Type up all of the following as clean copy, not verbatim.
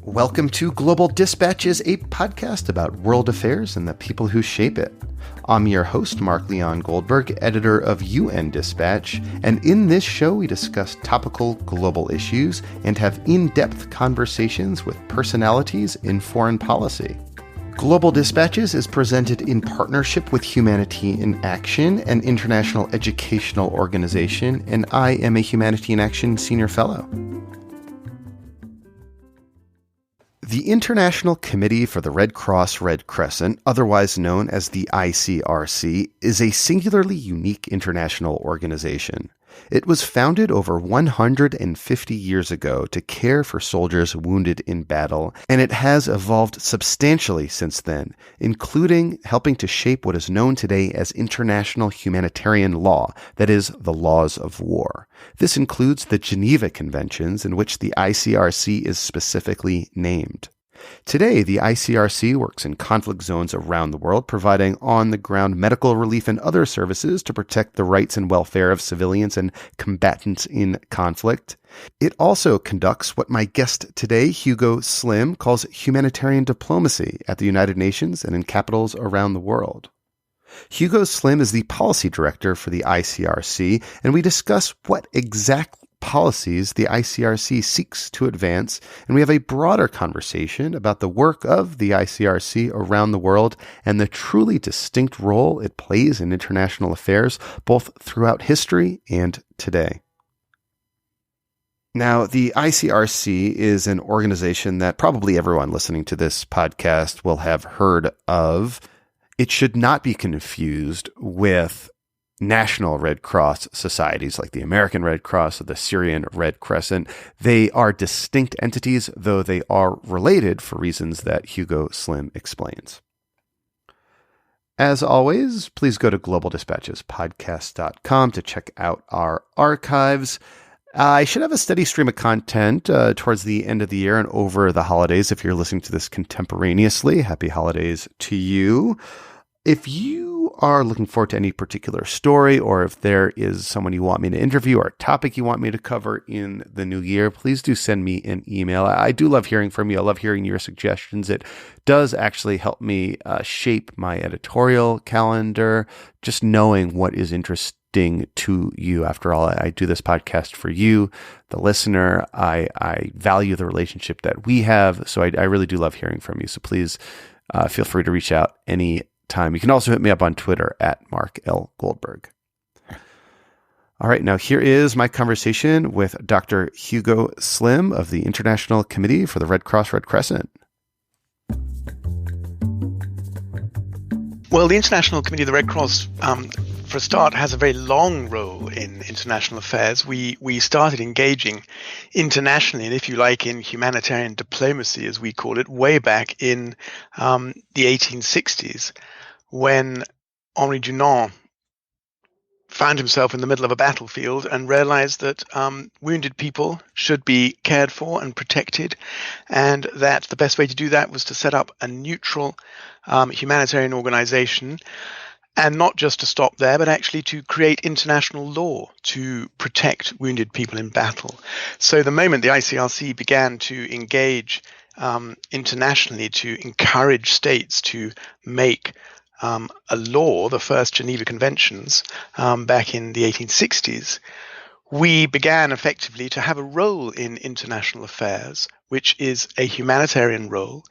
Welcome to Global Dispatches, a podcast about world affairs and the people who shape it. I'm your host, Mark Leon Goldberg, editor of UN Dispatch, and in this show we discuss topical global issues and have in-depth conversations with personalities in foreign policy. Global Dispatches is presented in partnership with Humanity in Action, an international educational organization, and I am a Humanity in Action Senior Fellow. The International Committee for the Cross and Red Crescent, otherwise known as the ICRC, is a singularly unique international organization. It was founded over 150 years ago to care for soldiers wounded in battle, and it has evolved substantially since then, including helping to shape what is known today as International Humanitarian Law, that is, the laws of war. This includes the Geneva Conventions, in which the ICRC is specifically named. Today, the ICRC works in conflict zones around the world, providing on-the-ground medical relief and other services to protect the rights and welfare of civilians and combatants in conflict. It also conducts what my guest today, Hugo Slim, calls humanitarian diplomacy at the United Nations and in capitals around the world. Hugo Slim is the policy director for the ICRC, and we discuss what exact policies the ICRC seeks to advance, and we have a broader conversation about the work of the ICRC around the world and the truly distinct role it plays in international affairs, both throughout history and today. Now, the ICRC is an organization that probably everyone listening to this podcast will have heard of. It should not be confused with national Red Cross societies like the American Red Cross or the Syrian Red Crescent. They are distinct entities, though they are related for reasons that Hugo Slim explains. As always, please go to globaldispatchespodcast.com to check out our archives. I should have a steady stream of content towards the end of the year and over the holidays. If you're listening to this contemporaneously, happy holidays to you. If you are looking forward to any particular story, or if there is someone you want me to interview or a topic you want me to cover in the new year, please do send me an email. I do love hearing from you. I love hearing your suggestions. It does actually help me shape my editorial calendar, just knowing what is interesting to you. After all, I do this podcast for you, the listener. I value the relationship that we have, so I really do love hearing from you. So please feel free to reach out any time. You can also hit me up on Twitter at Mark L. Goldberg. All right, now here is my conversation with Dr. Hugo Slim of the International Committee for the Cross and Red Crescent. Well, the International Committee of the Red Cross, for a start, has a very long role in international affairs. We started engaging internationally, and if you like, in humanitarian diplomacy, as we call it, way back in the 1860s, when Henri Dunant found himself in the middle of a battlefield and realized that wounded people should be cared for and protected, and that the best way to do that was to set up a neutral humanitarian organization, and not just to stop there, but actually to create international law to protect wounded people in battle. So the moment the ICRC began to engage internationally to encourage states to make a law, the first Geneva Conventions, back in the 1860s, we began effectively to have a role in international affairs, which is a humanitarian role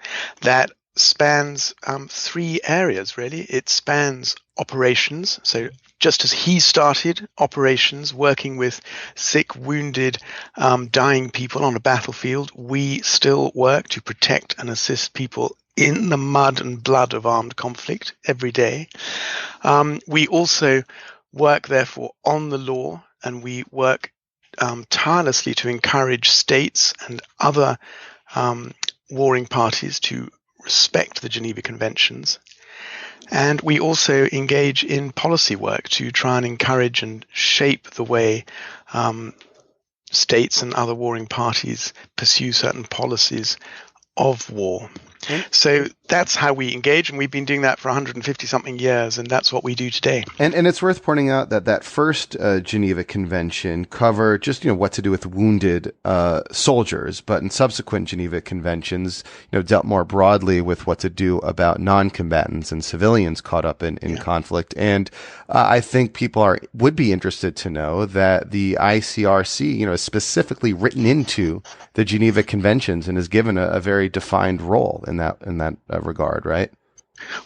that spans three areas, really. It spans operations. So just as he started operations working with sick, wounded, dying people on a battlefield, we still work to protect and assist people in the mud and blood of armed conflict every day. We also work, therefore, on the law, and we work tirelessly to encourage states and other warring parties to respect the Geneva Conventions. And we also engage in policy work to try and encourage and shape the way states and other warring parties pursue certain policies of war. So that's how we engage, and we've been doing that for 150 something years, and that's what we do today. And it's worth pointing out that first Geneva Convention covered just what to do with wounded soldiers, but in subsequent Geneva Conventions dealt more broadly with what to do about non-combatants and civilians caught up in conflict. And I think people would be interested to know that the ICRC is specifically written into the Geneva Conventions and is given a very defined role in that regard, right?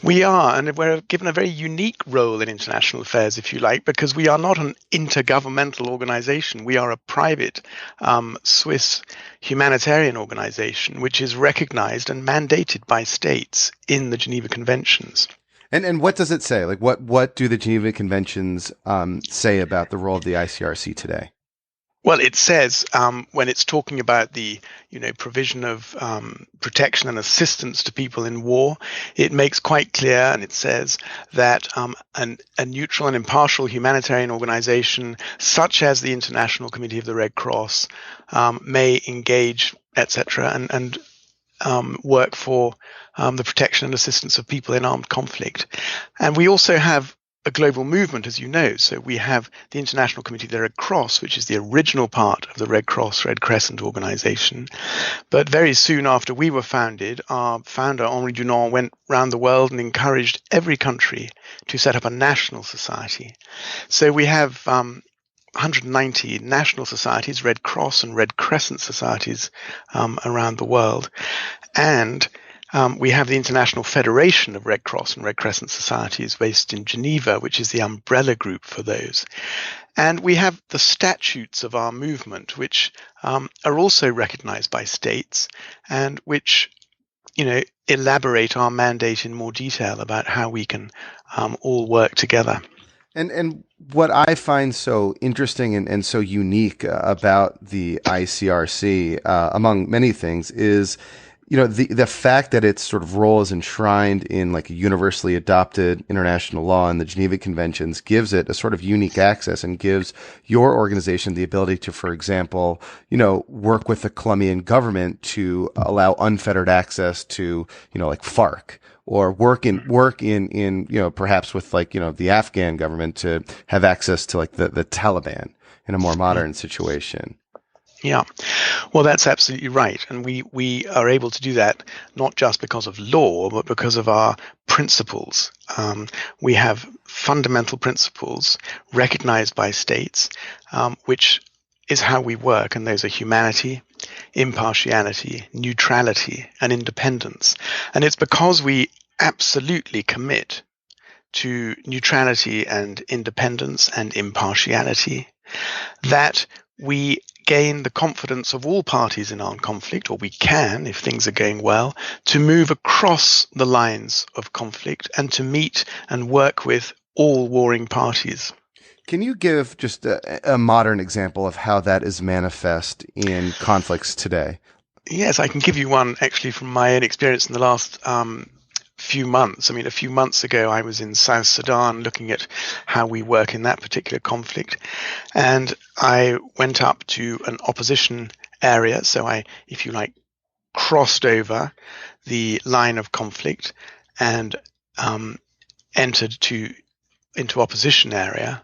We are, and we're given a very unique role in international affairs, if you like, because we are not an intergovernmental organization. We are a private Swiss humanitarian organization, which is recognized and mandated by states in the Geneva Conventions. And what does it say? Like, what do the Geneva Conventions say about the role of the ICRC today? Well, it says when it's talking about the provision of protection and assistance to people in war, it makes quite clear, and it says that a neutral and impartial humanitarian organization such as the International Committee of the Red Cross may engage, etc., and work for the protection and assistance of people in armed conflict. And we also have a global movement, as you know. So we have the International Committee of the Red Cross, which is the original part of the Red Cross Red Crescent organization. But very soon after we were founded, our founder, Henri Dunant, went around the world and encouraged every country to set up a national society. So we have 190 national societies, Red Cross and Red Crescent societies around the world. And we have the International Federation of Red Cross and Red Crescent Societies based in Geneva, which is the umbrella group for those. And we have the statutes of our movement, which are also recognized by states and which, elaborate our mandate in more detail about how we can all work together. And what I find so interesting and so unique about the ICRC, among many things, is the fact that its sort of role is enshrined in like a universally adopted international law and the Geneva Conventions gives it a sort of unique access and gives your organization the ability to, for example, work with the Colombian government to allow unfettered access to, like FARC, or work in perhaps with like, the Afghan government to have access to like the Taliban in a more modern situation. Yeah, well, that's absolutely right. And we are able to do that not just because of law, but because of our principles. We have fundamental principles recognized by states, which is how we work. And those are humanity, impartiality, neutrality, and independence. And it's because we absolutely commit to neutrality and independence and impartiality that we gain the confidence of all parties in armed conflict, or we can, if things are going well, to move across the lines of conflict and to meet and work with all warring parties. Can you give just a modern example of how that is manifest in conflicts today? Yes, I can give you one actually from my own experience in the last few months. I mean, a few months ago, I was in South Sudan looking at how we work in that particular conflict. And I went up to an opposition area. So I, if you like, crossed over the line of conflict and entered into opposition area.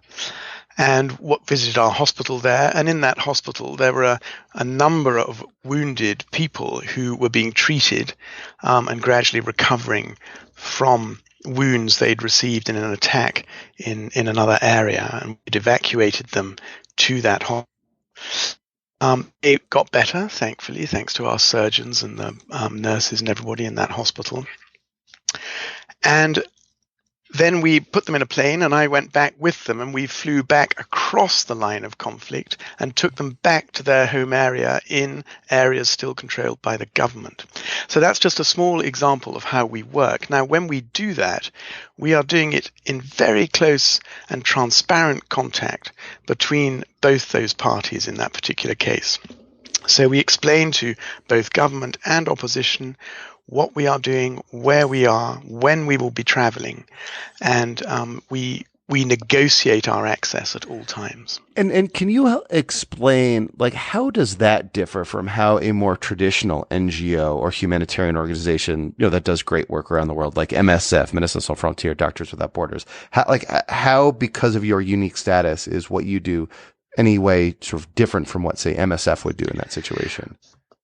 And visited our hospital there. And in that hospital, there were a number of wounded people who were being treated and gradually recovering from wounds they'd received in an attack in another area. And we'd evacuated them to that hospital. It got better, thankfully, thanks to our surgeons and the nurses and everybody in that hospital. And then we put them in a plane and I went back with them and we flew back across the line of conflict and took them back to their home area in areas still controlled by the government. So that's just a small example of how we work. Now, when we do that, we are doing it in very close and transparent contact between both those parties in that particular case. So we explain to both government and opposition what we are doing, where we are, when we will be traveling. And we we negotiate our access at all times. And can you explain, like, how does that differ from how a more traditional NGO or humanitarian organization, that does great work around the world, like MSF, Médecins Sans Frontières, Doctors Without Borders, how because of your unique status is what you do any way sort of different from what, say, MSF would do in that situation?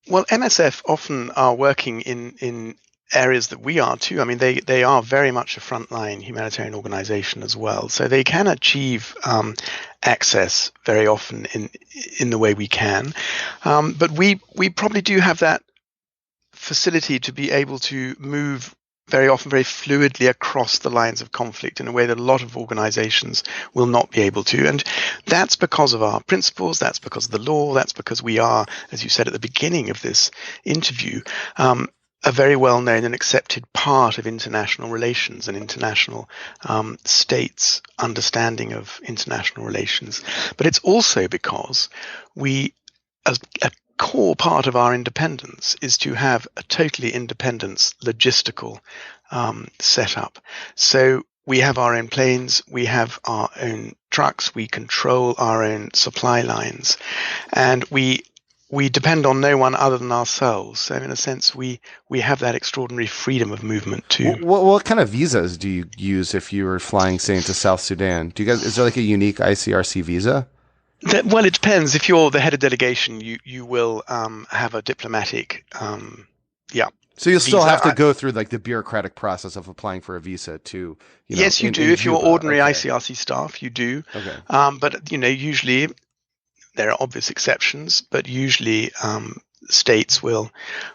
Well, MSF often are working in areas that we are too. I mean, they are very much a frontline humanitarian organization as well. So they can achieve access very often in the way we can. But we probably do have that facility to be able to move very often very fluidly across the lines of conflict in a way that a lot of organizations will not be able to. And that's because of our principles, that's because of the law, that's because we are, as you said at the beginning of this interview, a very well-known and accepted part of international relations and international states' understanding of international relations. But it's also because we, as a core part of our independence, is to have a totally independent logistical setup. So we have our own planes, we have our own trucks, we control our own supply lines, and we depend on no one other than ourselves. So in a sense, we have that extraordinary freedom of movement too. What kind of visas do you use if you were flying, say, into South Sudan? Is there like a unique ICRC visa? Well, it depends. If you're the head of delegation, you will have a diplomatic, So you'll still have to go through like the bureaucratic process of applying for a visa to. Yes, you do. If you're ordinary ICRC staff, you do. Okay. But usually there are obvious exceptions, but usually states will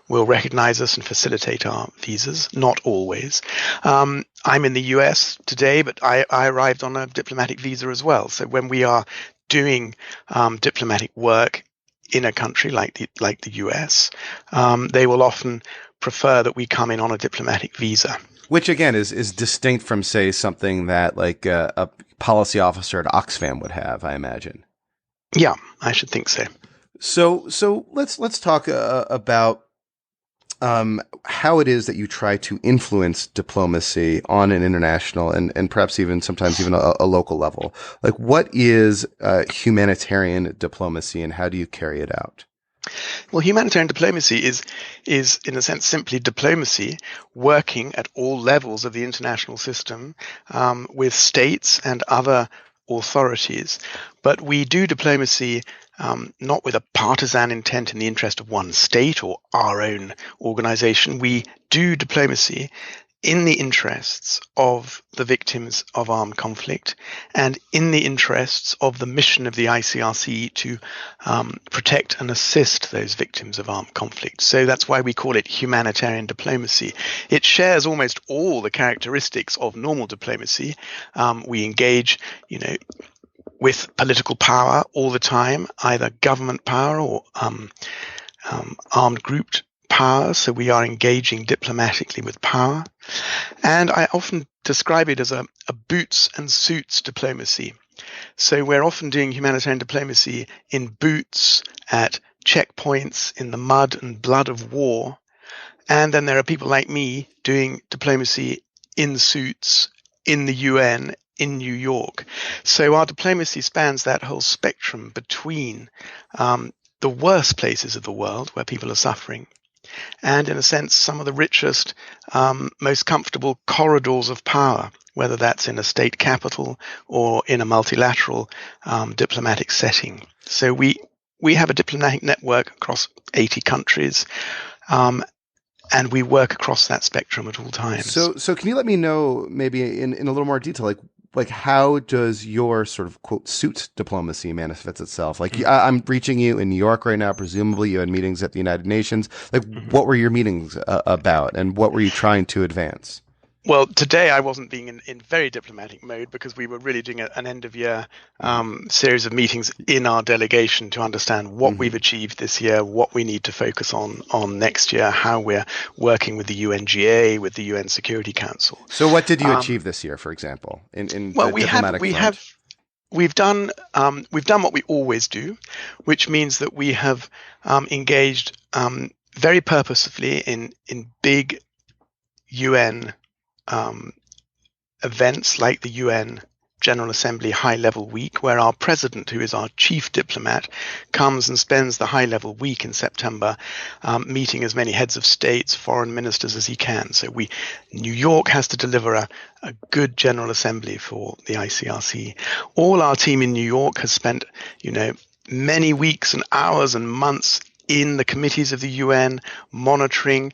recognize us and facilitate our visas. Not always. I'm in the US today, but I arrived on a diplomatic visa as well. So when we are doing diplomatic work in a country like the US, they will often prefer that we come in on a diplomatic visa. Which again is distinct from, say, something that like a policy officer at Oxfam would have, I imagine. Yeah, I should think so. So let's talk about how it is that you try to influence diplomacy on an international and perhaps even sometimes even a local level. Like, what is humanitarian diplomacy and how do you carry it out? Well, humanitarian diplomacy is in a sense simply diplomacy working at all levels of the international system with states and other authorities. But we do diplomacy not with a partisan intent in the interest of one state or our own organization. We do diplomacy in the interests of the victims of armed conflict and in the interests of the mission of the ICRC to protect and assist those victims of armed conflict. So that's why we call it humanitarian diplomacy. It shares almost all the characteristics of normal diplomacy. We engage, with political power all the time, either government power or armed grouped power. So we are engaging diplomatically with power. And I often describe it as a boots and suits diplomacy. So we're often doing humanitarian diplomacy in boots at checkpoints in the mud and blood of war. And then there are people like me doing diplomacy in suits in the UN in New York. So our diplomacy spans that whole spectrum between the worst places of the world where people are suffering and, in a sense, some of the richest, most comfortable corridors of power, whether that's in a state capital or in a multilateral diplomatic setting. So we have a diplomatic network across 80 countries, and we work across that spectrum at all times. So can you let me know maybe in a little more detail, like how does your sort of quote suit diplomacy manifest itself? Like I'm reaching you in New York right now. Presumably you had meetings at the United Nations. Like what were your meetings about and what were you trying to advance? Well, today I wasn't being in very diplomatic mode because we were really doing an end-of-year series of meetings in our delegation to understand what we've achieved this year, what we need to focus on next year, how we're working with the UNGA, with the UN Security Council. So what did you achieve this year, for example, in the diplomatic front? We've done what we always do, which means that we have engaged very purposefully in big UN events like the UN General Assembly high-level week, where our president, who is our chief diplomat, comes and spends the high-level week in September meeting as many heads of states, foreign ministers as he can. So New York has to deliver a good General Assembly for the ICRC. All our team in New York has spent, many weeks and hours and months in the committees of the UN, monitoring,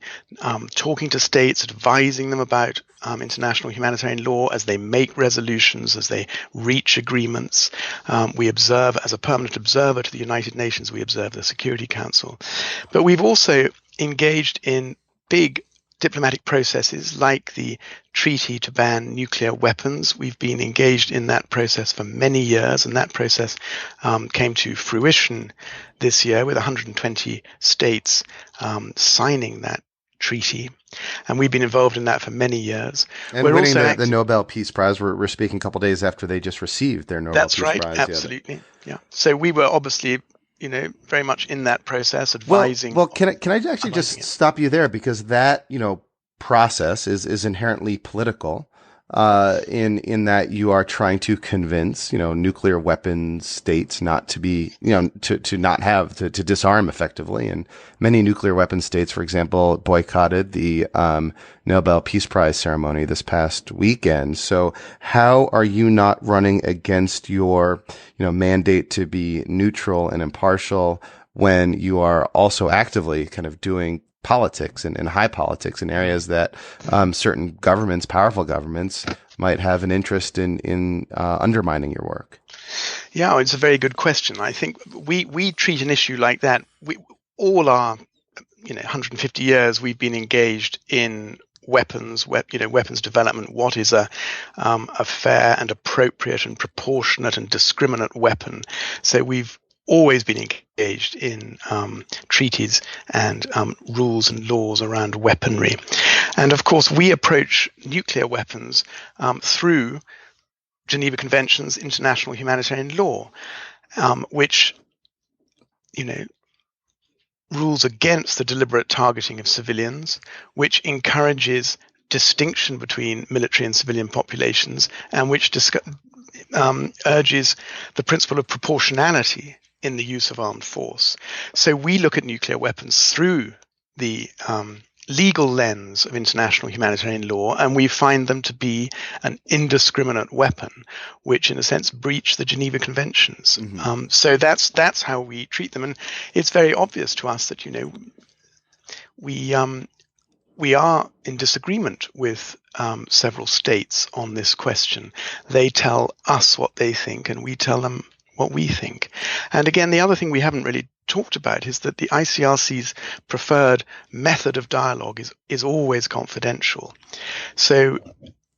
talking to states, advising them about international humanitarian law as they make resolutions, as they reach agreements. We observe, as a permanent observer to the United Nations, we observe the Security Council. But we've also engaged in big diplomatic processes like the treaty to ban nuclear weapons. We've been engaged in that process for many years, and that process came to fruition this year with 120 states signing that treaty. And we've been involved in that for many years. And we're winning the Nobel Peace Prize. We're speaking a couple of days after they just received their Nobel Peace Prize. That's right, absolutely. Yeah. So we were obviously very much in that process, advising. Well, can I actually just stop you there, because that, process is inherently political, in that you are trying to convince, nuclear weapon states not to be, to disarm effectively. And many nuclear weapon states, for example, boycotted the, Nobel Peace Prize ceremony this past weekend. So how are you not running against your, mandate to be neutral and impartial when you are also actively kind of doing politics and high politics in areas that certain governments, powerful governments, might have an interest in undermining your work? Yeah, it's a very good question. I think we treat an issue like that. All our 150 years we've been engaged in weapons development. What is a fair and appropriate and proportionate and discriminate weapon? So we've always been engaged in treaties and rules and laws around weaponry. And of course, we approach nuclear weapons through Geneva Conventions, International Humanitarian Law, which, rules against the deliberate targeting of civilians, which encourages distinction between military and civilian populations, and which urges the principle of proportionality in the use of armed force. So we look at nuclear weapons through the legal lens of international humanitarian law, and we find them to be an indiscriminate weapon, which in a sense breach the Geneva Conventions. Mm-hmm. So that's how we treat them. And it's very obvious to us that, we are in disagreement with several states on this question. They tell us what they think, and we tell them what we think. And again, the other thing we haven't really talked about is that the ICRC's preferred method of dialogue is always confidential. So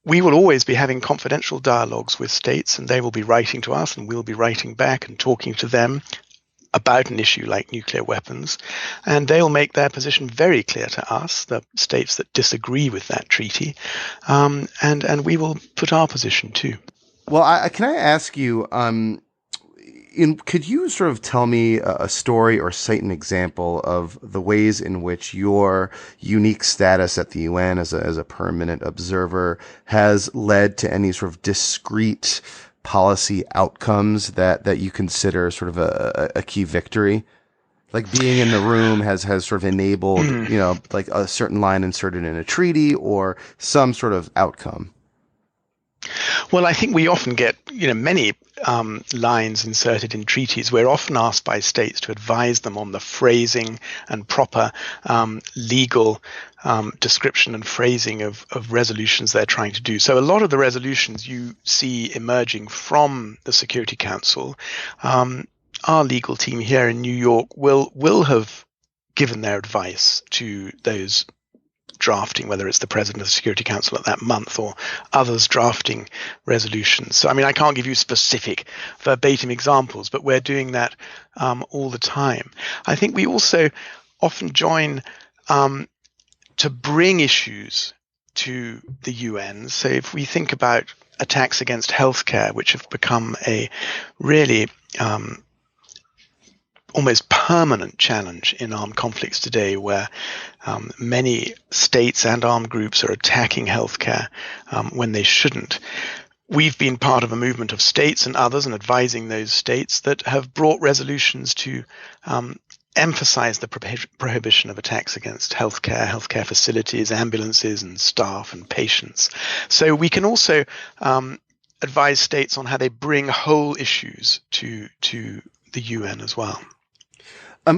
we will always be having confidential dialogues with states, and they will be writing to us, and we'll be writing back and talking to them about an issue like nuclear weapons. And they'll make their position very clear to us, the states that disagree with that treaty, and we will put our position too. Well, can I ask you, could you sort of tell me a story or cite an example of the ways in which your unique status at the UN as a permanent observer has led to any sort of discrete policy outcomes that you consider sort of a key victory? Like being in the room has sort of enabled, like a certain line inserted in a treaty or some sort of outcome. Well, I think we often get, many lines inserted in treaties. We're often asked by states to advise them on the phrasing and proper legal description and phrasing of resolutions they're trying to do. So a lot of the resolutions you see emerging from the Security Council, our legal team here in New York will have given their advice to those drafting, whether it's the president of the Security Council at that month or others drafting resolutions. So, I can't give you specific verbatim examples, but we're doing that all the time. I think we also often join to bring issues to the UN. So if we think about attacks against healthcare, which have become a really almost permanent challenge in armed conflicts today, where many states and armed groups are attacking healthcare when they shouldn't. we've been part of a movement of states and others and advising those states that have brought resolutions to emphasize the prohibition of attacks against healthcare facilities, ambulances and staff and patients. So we can also advise states on how they bring whole issues to the UN as well.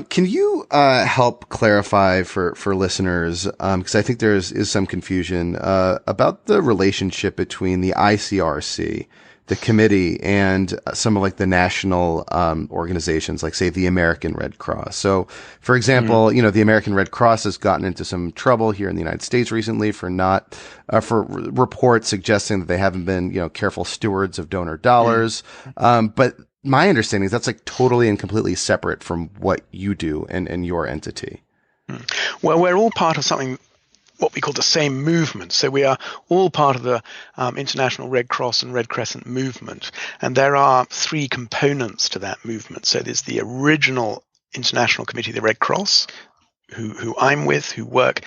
Can you help clarify for listeners, because I think there is some confusion about the relationship between the ICRC, the committee, and some of like the national organizations, like say the American Red Cross. So, for example, the American Red Cross has gotten into some trouble here in the United States recently for reports suggesting that they haven't been careful stewards of donor dollars, but my understanding is that's like totally and completely separate from what you do and your entity. Well, we're all part of something, what we call the same movement. So we are all part of the International Red Cross and Red Crescent movement. And there are three components to that movement. So there's the original International Committee of the Red Cross, who I'm with, who work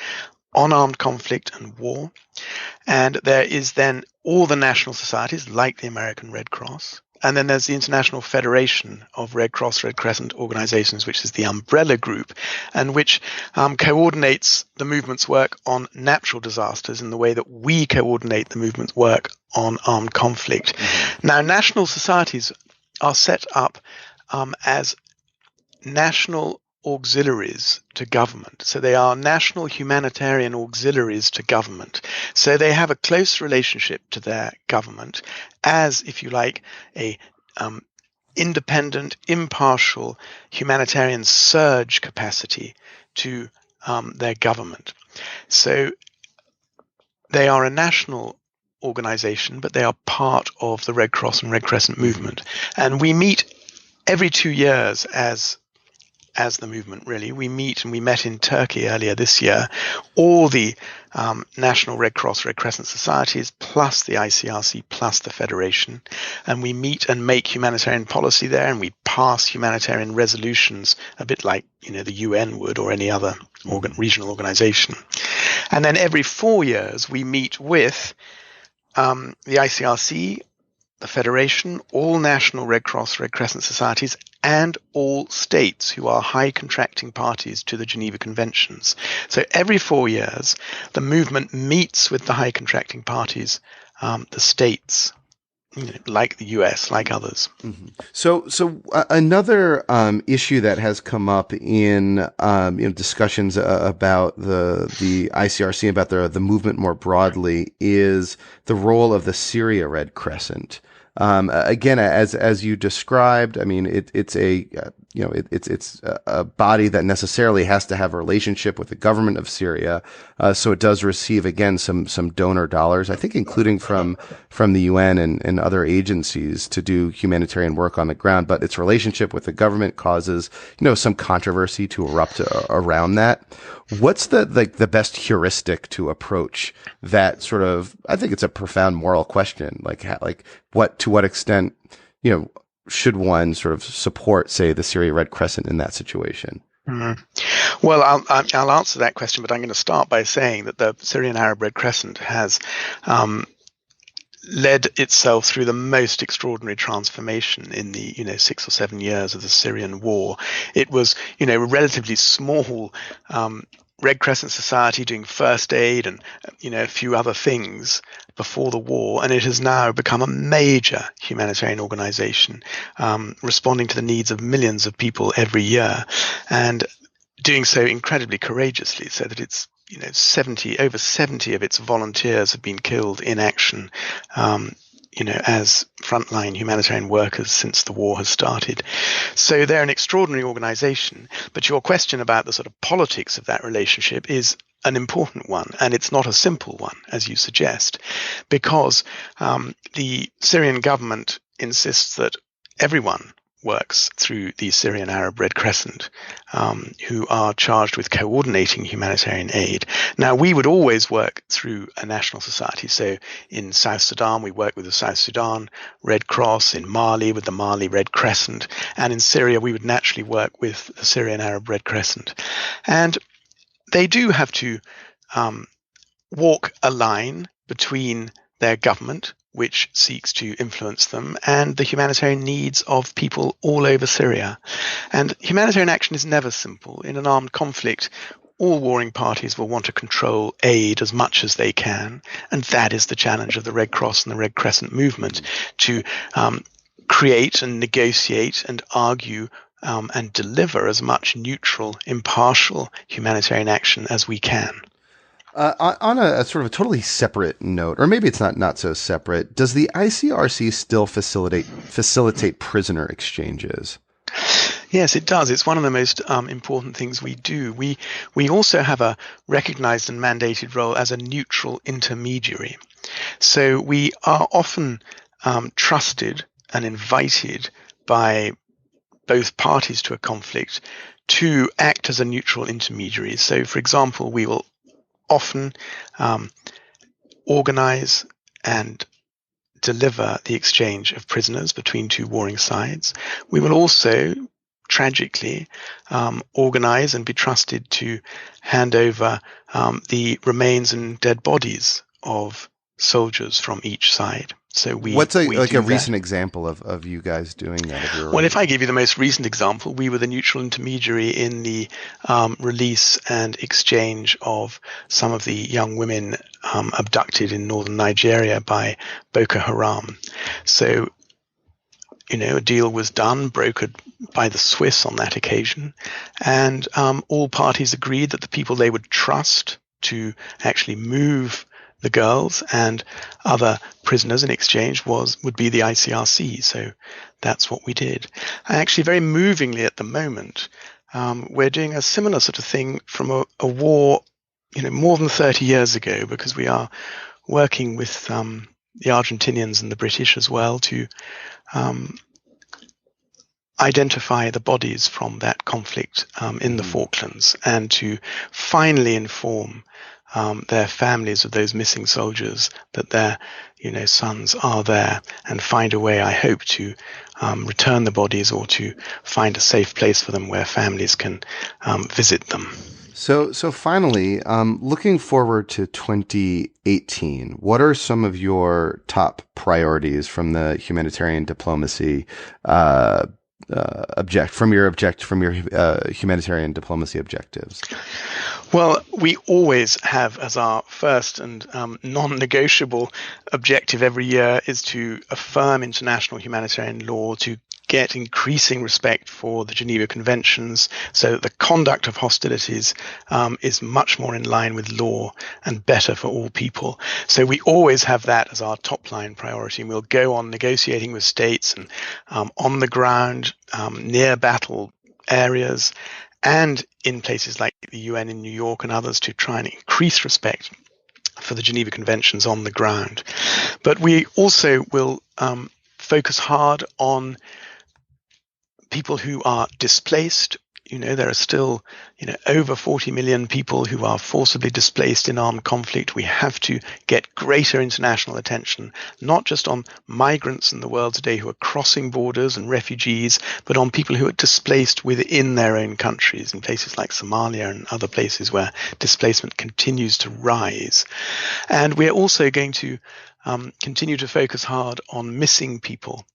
on armed conflict and war. And there is then all the national societies like the American Red Cross. And then there's the International Federation of Red Cross, Red Crescent organizations, which is the umbrella group, and which coordinates the movement's work on natural disasters in the way that we coordinate the movement's work on armed conflict. Now, national societies are set up as national auxiliaries to government. So they are national humanitarian auxiliaries to government. So they have a close relationship to their government as, if you like, a independent, impartial humanitarian surge capacity to their government. So they are a national organization, but they are part of the Red Cross and Red Crescent movement. And we meet every 2 years as the movement, really. We met in Turkey earlier this year, all the national Red Cross, Red Crescent societies, plus the ICRC, plus the Federation. And we meet and make humanitarian policy there, and we pass humanitarian resolutions, a bit like the UN would or any other regional organization. And then every 4 years, we meet with the ICRC, the Federation, all national Red Cross, Red Crescent societies, and all states who are high contracting parties to the Geneva Conventions. So every 4 years, the movement meets with the high contracting parties, the states, like the US, like others. Mm-hmm. So another issue that has come up in discussions about the ICRC, about the movement more broadly, is the role of the Syria Red Crescent. Again, as you described, I mean, it's a body that necessarily has to have a relationship with the government of Syria. So it does receive, again, some donor dollars, I think, including from the UN and other agencies to do humanitarian work on the ground. But its relationship with the government causes, some controversy to erupt around that. What's the best heuristic to approach that sort of, I think it's a profound moral question, to what extent, should one sort of support, say, the Syria Red Crescent in that situation? Mm-hmm. Well, I'll answer that question, but I'm going to start by saying that the Syrian Arab Red Crescent has led itself through the most extraordinary transformation in the 6 or 7 years of the Syrian war. It was a relatively small Red Crescent society doing first aid and a few other things before the war, and it has now become a major humanitarian organization, responding to the needs of millions of people every year, and doing so incredibly courageously, so that it's over 70 of its volunteers have been killed in action, as frontline humanitarian workers since the war has started. So they're an extraordinary organization. But your question about the sort of politics of that relationship is an important one, and it's not a simple one, as you suggest, because the Syrian government insists that everyone works through the Syrian Arab Red Crescent, who are charged with coordinating humanitarian aid. Now, we would always work through a national society. So in South Sudan, we work with the South Sudan Red Cross, in Mali with the Mali Red Crescent, and in Syria, we would naturally work with the Syrian Arab Red Crescent. And they do have to walk a line between their government, which seeks to influence them, and the humanitarian needs of people all over Syria. And humanitarian action is never simple. In an armed conflict, all warring parties will want to control aid as much as they can, and that is the challenge of the Red Cross and the Red Crescent movement, to create and negotiate and argue and deliver as much neutral, impartial humanitarian action as we can. On a sort of a totally separate note, or maybe it's not so separate, does the ICRC still facilitate prisoner exchanges? Yes, it does. It's one of the most important things we do. We also have a recognized and mandated role as a neutral intermediary. So we are often trusted and invited by both parties to a conflict to act as a neutral intermediary. So, for example, we will often organize and deliver the exchange of prisoners between two warring sides. We will also, tragically, organize and be trusted to hand over the remains and dead bodies of soldiers from each side. So what's a recent example of you guys doing that? Well, if I give you the most recent example, we were the neutral intermediary in the release and exchange of some of the young women abducted in northern Nigeria by Boko Haram. So, a deal was done, brokered by the Swiss on that occasion, and all parties agreed that the people they would trust to actually move the girls and other prisoners in exchange would be the ICRC. So that's what we did. And actually, very movingly at the moment, we're doing a similar sort of thing from a war, more than 30 years ago, because we are working with the Argentinians and the British as well to identify the bodies from that conflict in the Falklands, and to finally inform their families of those missing soldiers that their sons are there, and find a way, I hope, to return the bodies or to find a safe place for them where families can visit them. So finally, looking forward to 2018, what are some of your top priorities from the humanitarian diplomacy from your humanitarian diplomacy objectives? Well, we always have as our first and non-negotiable objective every year is to affirm international humanitarian law, to get increasing respect for the Geneva Conventions, so that the conduct of hostilities is much more in line with law and better for all people. So we always have that as our top line priority, and we'll go on negotiating with states and on the ground, near battle areas, and in places like the UN in New York and others, to try and increase respect for the Geneva Conventions on the ground. But we also will focus hard on people who are displaced. There are still, over 40 million people who are forcibly displaced in armed conflict. We have to get greater international attention, not just on migrants in the world today who are crossing borders and refugees, but on people who are displaced within their own countries in places like Somalia and other places where displacement continues to rise. And we're also going to continue to focus hard on missing people.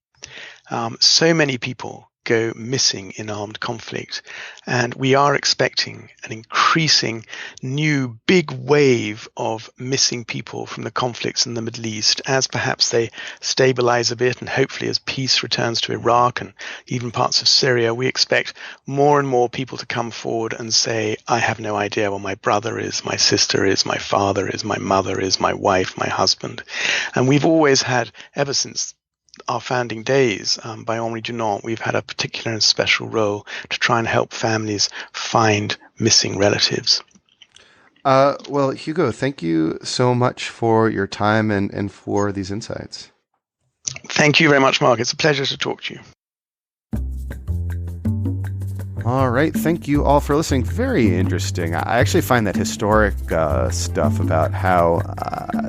So many people go missing in armed conflict, and we are expecting an increasing new big wave of missing people from the conflicts in the Middle East as perhaps they stabilize a bit, and hopefully as peace returns to Iraq and even parts of Syria. We expect more and more people to come forward and say, I have no idea where my brother is, my sister is, my father is, my mother is, my wife, my husband. And we've always had, ever since our founding days, by Henri Dunant, we've had a particular and special role to try and help families find missing relatives. Well, Hugo, thank you so much for your time and for these insights. Thank you very much, Mark. It's a pleasure to talk to you. All right. Thank you all for listening. Very interesting. I actually find that historic stuff about how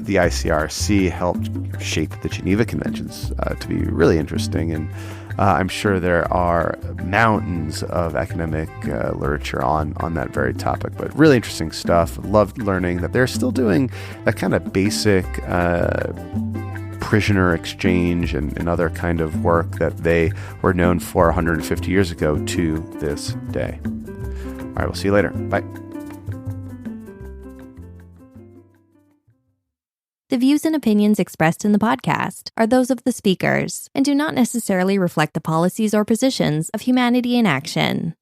the ICRC helped shape the Geneva Conventions to be really interesting. And I'm sure there are mountains of academic literature on that very topic, but really interesting stuff. Loved learning that they're still doing that kind of basic prisoner exchange and other kind of work that they were known for 150 years ago to this day. All right, we'll see you later. Bye. The views and opinions expressed in the podcast are those of the speakers and do not necessarily reflect the policies or positions of Humanity in Action.